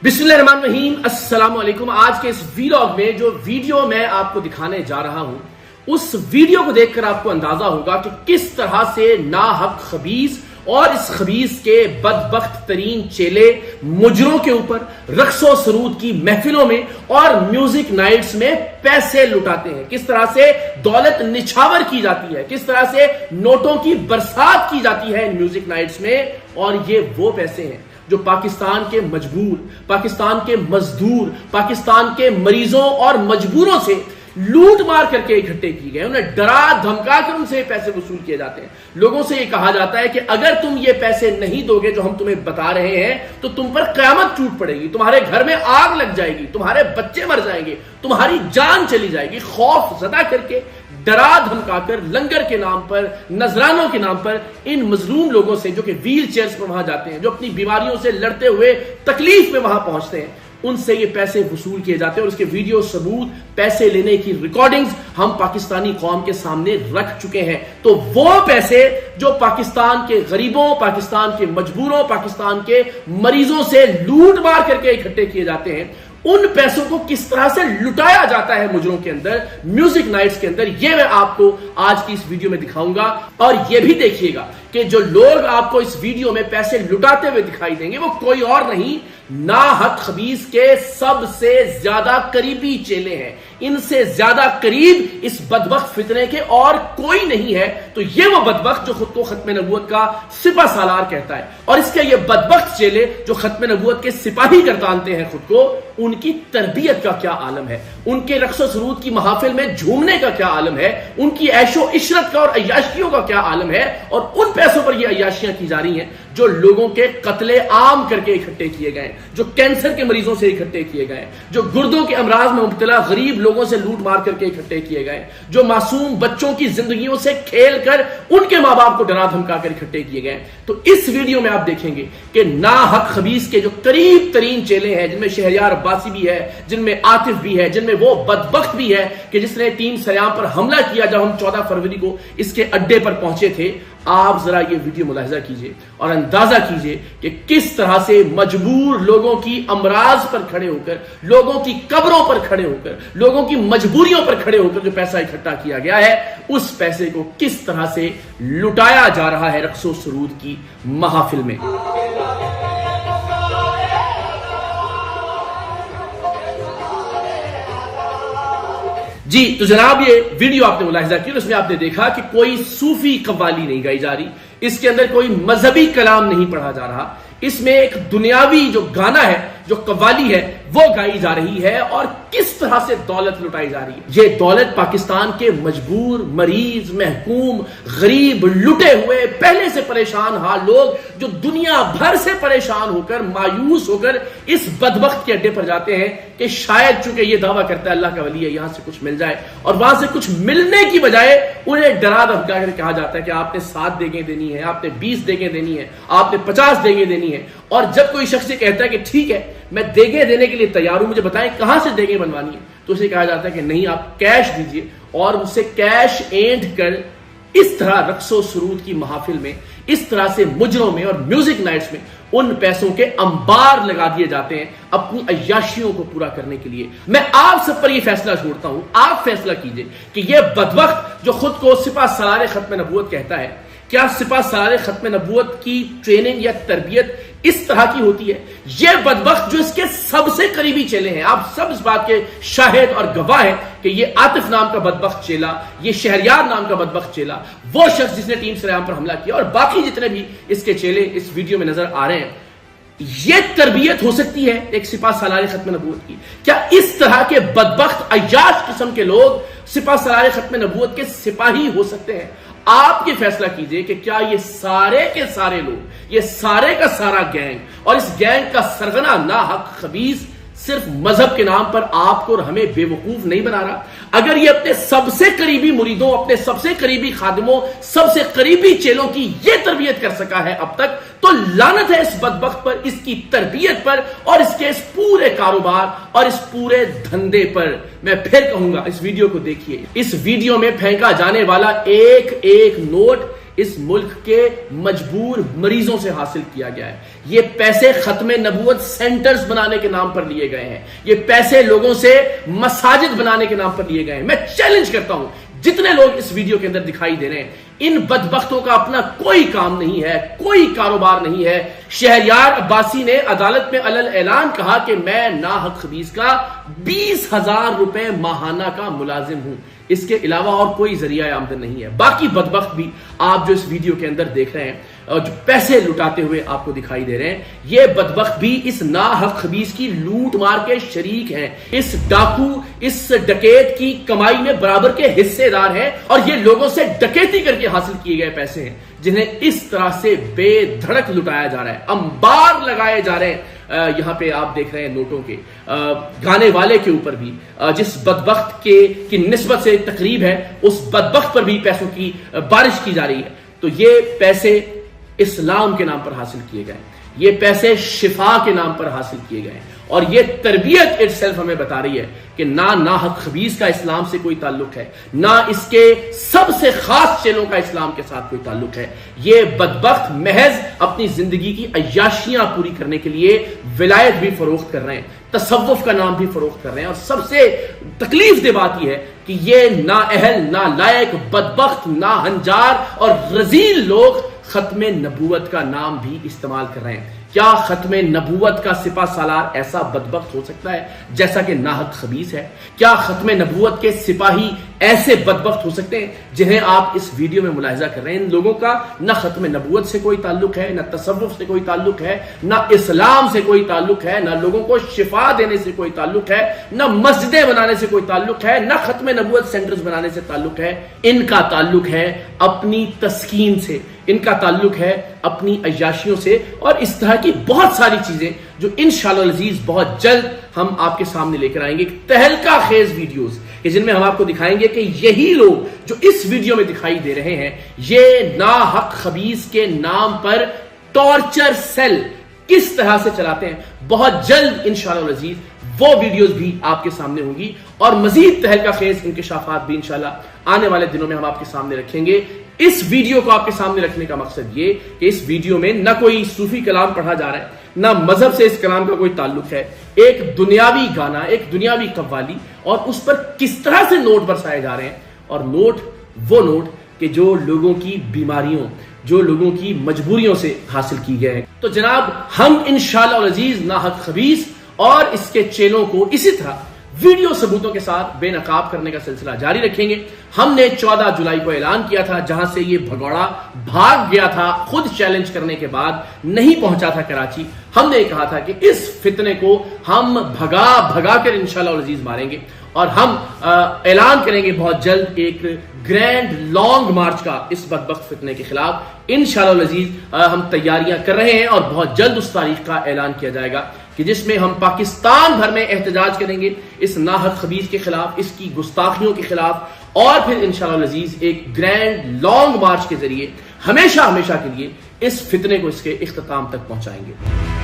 बिस्मिल्लाहिर्रहमानिर्रहीम, अस्सलाम वालेकुम। आज के इस वीलॉग में जो वीडियो मैं आपको दिखाने जा रहा हूं, उस वीडियो को देखकर आपको अंदाजा होगा कि किस तरह से नाहक खबीस और इस खबीस के बदबख्त तरीन चेले मुजरों के ऊपर रक्सो सरूद की महफिलों में और म्यूजिक नाइट्स में पैसे लुटाते हैं। किस तरह से दौलत निछावर की जाती है, किस तरह से नोटों की बरसात की जाती है इन म्यूजिक नाइट्स में। और ये वो पैसे हैं जो पाकिस्तान के मजबूर, पाकिस्तान के मजदूर, पाकिस्तान के मरीजों और मजबूरों से लूट मार करके इकट्ठे किए गए। उन्हें डरा धमका कर उनसे पैसे वसूल किए जाते हैं। लोगों से यह कहा जाता है कि अगर तुम ये पैसे नहीं दोगे जो हम तुम्हें बता रहे हैं तो तुम पर कयामत टूट पड़ेगी, तुम्हारे घर में आग लग जाएगी, तुम्हारे बच्चे मर जाएंगे, तुम्हारी जान चली जाएगी। खौफ ज़दा करके, डरा धमकाकर, लंगर के नाम पर, नजरानों के नाम पर इन मजलूम लोगों से जो कि व्हील चेयर्स पर वहां जाते हैं, जो अपनी बीमारियों से लड़ते हुए तकलीफ में वहां पहुंचते हैं, उनसे ये पैसे वसूल किए जाते हैं। और उसके वीडियो सबूत, पैसे लेने की रिकॉर्डिंग्स हम पाकिस्तानी कौम के सामने रख चुके हैं। तो वो पैसे जो पाकिस्तान के गरीबों, पाकिस्तान के मजबूरों, पाकिस्तान के मरीजों से लूट मार करके इकट्ठे किए जाते हैं, उन पैसों को किस तरह से लुटाया जाता है मुजरों के अंदर, म्यूजिक नाइट्स के अंदर, ये मैं आपको आज की इस वीडियो में दिखाऊंगा। और ये भी देखिएगा कि जो लोग आपको इस वीडियो में पैसे लुटाते हुए दिखाई देंगे वो कोई और नहीं, नाहक खबीस के सबसे ज्यादा करीबी चेले हैं। इनसे ज्यादा करीब इस बदबख्त फितने के और कोई नहीं है। तो ये वो बदबख्त जो खुद को खत्म नबूवत का सिपा सालार कहता है, और इसके ये बदबख्त चेले जो खत्म नबूवत के सिपाही करतानते हैं खुद को, उनकी तरबियत का क्या आलम है, उनके रक्सो सरूद की महाफिल में झूमने का क्या आलम है, उनकी ऐशो इशरत का और अय्याशियों का क्या आलम है। और उन पैसों पर ये अय्याशियां की जा रही हैं जो लोगों के कत्ले आम करके इकट्ठे किए गए, जो कैंसर के मरीजों से इकट्ठे किए गए, जो गुर्दों के अमराज में मुब्तला गरीब लोगों से लूट मार करके इकट्ठे किए गए, जो मासूम बच्चों की जिंदगियों से खेल कर उनके मां बाप को डरा धमका कर इकट्ठे किए गए। तो इस वीडियो में आप देखेंगे कि नाहक खबीस के जो करीब तरीन चेले हैं, जिनमें शहरयार अब्बासी भी है, जिनमें आतिफ भी है, जिनमें वो बदबख्त भी है कि जिसने टीम सयाम पर हमला किया जब हम 14 फरवरी को इसके अड्डे पर पहुंचे थे। आप जरा ये वीडियो मुलाहिजा कीजिए और अंदाजा कीजिए कि किस तरह से मजबूर लोगों की अमराज पर खड़े होकर, लोगों की कब्रों पर खड़े होकर, लोगों की मजबूरियों पर खड़े होकर जो पैसा इकट्ठा किया गया है, उस पैसे को किस तरह से लुटाया जा रहा है रक्सो सरूद की महफिल में। जी तो जनाब, ये वीडियो आपने मुलाहिजा की, उसमें आपने देखा कि कोई सूफी कव्वाली नहीं गाई जा रही, इसके अंदर कोई मजहबी कलाम नहीं पढ़ा जा रहा, इसमें एक दुनियावी जो गाना है, जो कव्वाली है, वो गाई जा रही है। और किस तरह से दौलत लुटाई जा रही है, ये दौलत पाकिस्तान के मजबूर, मरीज, महकूम, गरीब, लुटे हुए, पहले से परेशान हाल लोग जो दुनिया भर से परेशान होकर, मायूस होकर इस बदबख्त के अड्डे पर जाते हैं कि शायद चूंकि ये दावा करता है अल्लाह का वली है, यहां से कुछ मिल जाए, और वहां से कुछ मिलने की बजाय उन्हें डरा धमका कर कहा जाता है कि आपने 7 देगें देनी है, आपने 20 देगें देनी है, आपने 50 देगें देनी है। और जब कोई शख्स कहता है कि ठीक है मैं देगें देने के लिए तैयार हूं, मुझे बताएं कहां से देगें बनवानी है, तो उसे कहा जाता है कि नहीं, आप कैश दीजिए। और उससे कैश एंड कर इस तरह रक्सो सरूद की महफिल में, इस तरह से मुजरों में और म्यूजिक नाइट्स में उन पैसों के अंबार लगा दिए जाते हैं अपनी अय्याशियों को पूरा करने के लिए। मैं आप सब पर यह फैसला छोड़ता हूं, आप फैसला कीजिए कि यह बदबख्त जो खुद को सिपा सलार खत्म नबूवत कहता है, क्या सिपा सलार खत्म नबूवत की ट्रेनिंग या तरबियत इस तरह की होती है? यह बदबख्त जो इसके सबसे करीबी चेले हैं, आप सब इस बात के शाहिद और गवाह हैं कि यह आतिफ नाम का बदबख्त चेला, यह शहरयार नाम का बदबख्त चेला, वो शख्स जिसने टीम सलाम पर हमला किया, और बाकी जितने भी इसके चेले इस वीडियो में नजर आ रहे हैं, यह तरबियत हो सकती है एक सिपा सलार खत्म नबूवत की? क्या इस तरह के बदबख्त अय्याश किस्म के लोग सिपा सलार खत्म नबूवत के सिपाही हो सकते हैं? आप ये फैसला कीजिए कि क्या ये सारे के सारे लोग, ये सारे का सारा गैंग, और इस गैंग का सरगना नाहक खबीस सिर्फ मजहब के नाम पर आपको और हमें बेवकूफ नहीं बना रहा? अगर ये अपने सबसे करीबी मुरीदों, अपने सबसे करीबी खादिमों, सबसे करीबी चेलों की ये तरबियत कर सका है अब तक, तो लानत है इस बदबख्त पर, इसकी तरबियत पर, और इसके इस पूरे कारोबार और इस पूरे धंधे पर। मैं फिर कहूंगा, इस वीडियो को देखिए, इस वीडियो में फेंका जाने वाला एक एक नोट इस मुल्क के मजबूर मरीजों से हासिल किया गया है। یہ پیسے ختم نبوت سینٹرز بنانے کے نام پر لیے گئے ہیں، یہ پیسے لوگوں سے مساجد بنانے کے نام پر لیے گئے ہیں۔ میں چیلنج کرتا ہوں جتنے لوگ اس ویڈیو کے اندر دکھائی دے رہے ہیں، ان بدبختوں کا اپنا کوئی کام نہیں ہے، کوئی کاروبار نہیں ہے۔ شہریار عباسی نے عدالت میں علل اعلان کہا کہ میں ناحق خبیث کا 20,000 روپے ماہانہ کا ملازم ہوں، اس کے علاوہ اور کوئی ذریعہ آمدن نہیں ہے۔ باقی بدبخت بھی آپ جو اس ویڈیو کے اندر دیکھ رہے ہیں اور جو پیسے لٹاتے ہوئے آپ کو دکھائی دے رہے ہیں، یہ بدبخت بھی اس ناحق خبیث کی لوٹ مار کے شریک ہیں، اس ڈاکو، اس ڈکیت کی کمائی میں برابر کے حصے دار ہیں، اور یہ لوگوں سے ڈکیتی کر کے حاصل کیے گئے پیسے ہیں جنہیں اس طرح سے بے دھڑک لٹایا جا رہا ہے، انبار لگائے جا رہے ہیں۔ یہاں پہ آپ دیکھ رہے ہیں نوٹوں کے، گانے والے کے اوپر بھی جس بدبخت کی نسبت سے تقریب ہے، اس بدبخت پر بھی پیسوں کی بارش کی جا رہی ہے۔ تو یہ پیسے اسلام کے نام پر حاصل کیے گئے، یہ پیسے شفا کے نام پر حاصل کیے گئے، اور یہ تربیت اٹ سیلف ہمیں بتا رہی ہے کہ نہ ناحق خبیث کا اسلام سے کوئی تعلق ہے، نہ اس کے سب سے خاص چیلوں کا اسلام کے ساتھ کوئی تعلق ہے۔ یہ بدبخت محض اپنی زندگی کی عیاشیاں پوری کرنے کے لیے ولایت بھی فروخت کر رہے ہیں، تصوف کا نام بھی فروخت کر رہے ہیں، اور سب سے تکلیف دہ بات یہ ہے کہ یہ نااہل، نالائق، بدبخت، ناہنجار اور رذیل لوگ ختم نبوت کا نام بھی استعمال کر رہے ہیں۔ کیا ختم نبوت کا سپہ سالار ایسا بدبخت ہو سکتا ہے جیسا کہ ناحق خبیث ہے؟ کیا ختم نبوت کے سپاہی ایسے بدبخت ہو سکتے ہیں جنہیں آپ اس ویڈیو میں ملاحظہ کر رہے ہیں؟ ان لوگوں کا نہ ختم نبوت سے کوئی تعلق ہے، نہ تصوف سے کوئی تعلق ہے، نہ اسلام سے کوئی تعلق ہے، نہ لوگوں کو شفا دینے سے کوئی تعلق ہے، نہ مسجدیں بنانے سے کوئی تعلق ہے، نہ ختم نبوت سینٹرز بنانے سے تعلق ہے۔ ان کا تعلق ہے اپنی تسکین سے، ان کا تعلق ہے اپنی عیاشیوں سے، اور اس طرح کی بہت ساری چیزیں جو انشاءاللہ العزیز بہت جلد ہم آپ کے سامنے لے کر آئیں گے، تہلکہ خیز ویڈیوز کہ جن میں ہم آپ کو دکھائیں گے کہ یہی لوگ جو اس ویڈیو میں دکھائی دے رہے ہیں، یہ ناحق خبیث کے نام پر ٹارچر سیل کس طرح سے چلاتے ہیں۔ بہت جلد انشاءاللہ العزیز وہ ویڈیوز بھی آپ کے سامنے ہوں گی، اور مزید تہلکہ خیز انکشافات بھی انشاءاللہ آنے والے دنوں میں ہم آپ کے سامنے رکھیں گے۔ اس ویڈیو کو آپ کے سامنے رکھنے کا مقصد یہ کہ اس ویڈیو میں نہ کوئی صوفی کلام پڑھا جا رہا ہے، نہ مذہب سے اس کلام کا کوئی تعلق ہے، ایک دنیاوی گانا، ایک دنیاوی قوالی، اور اس پر کس طرح سے نوٹ برسائے جا رہے ہیں، اور وہ نوٹ کہ جو لوگوں کی بیماریوں، جو لوگوں کی مجبوریوں سے حاصل کی گئے ہیں۔ تو جناب ہم انشاءاللہ العزیز ناحق خبیث اور اس کے چیلوں کو اسی طرح ویڈیو ثبوتوں کے ساتھ بے نقاب کرنے کا سلسلہ جاری رکھیں گے۔ ہم نے 14 جولائی کو اعلان کیا تھا، جہاں سے یہ بھگوڑا بھاگ گیا تھا، خود چیلنج کرنے کے بعد نہیں پہنچا تھا کراچی۔ ہم نے کہا تھا کہ اس فتنے کو ہم بھگا کر انشاءاللہ العزیز ماریں گے، اور ہم اعلان کریں گے بہت جلد ایک گرینڈ لانگ مارچ کا اس بدبخت فتنے کے خلاف۔ انشاءاللہ العزیز ہم تیاریاں کر رہے ہیں، اور بہت جلد اس تاریخ کا اعلان کیا جائے گا کہ جس میں ہم پاکستان بھر میں احتجاج کریں گے اس ناحق خبیث کے خلاف، اس کی گستاخیوں کے خلاف، اور پھر انشاءاللہ العزیز ایک گرینڈ لانگ مارچ کے ذریعے ہمیشہ کے لیے اس فتنے کو اس کے اختتام تک پہنچائیں گے۔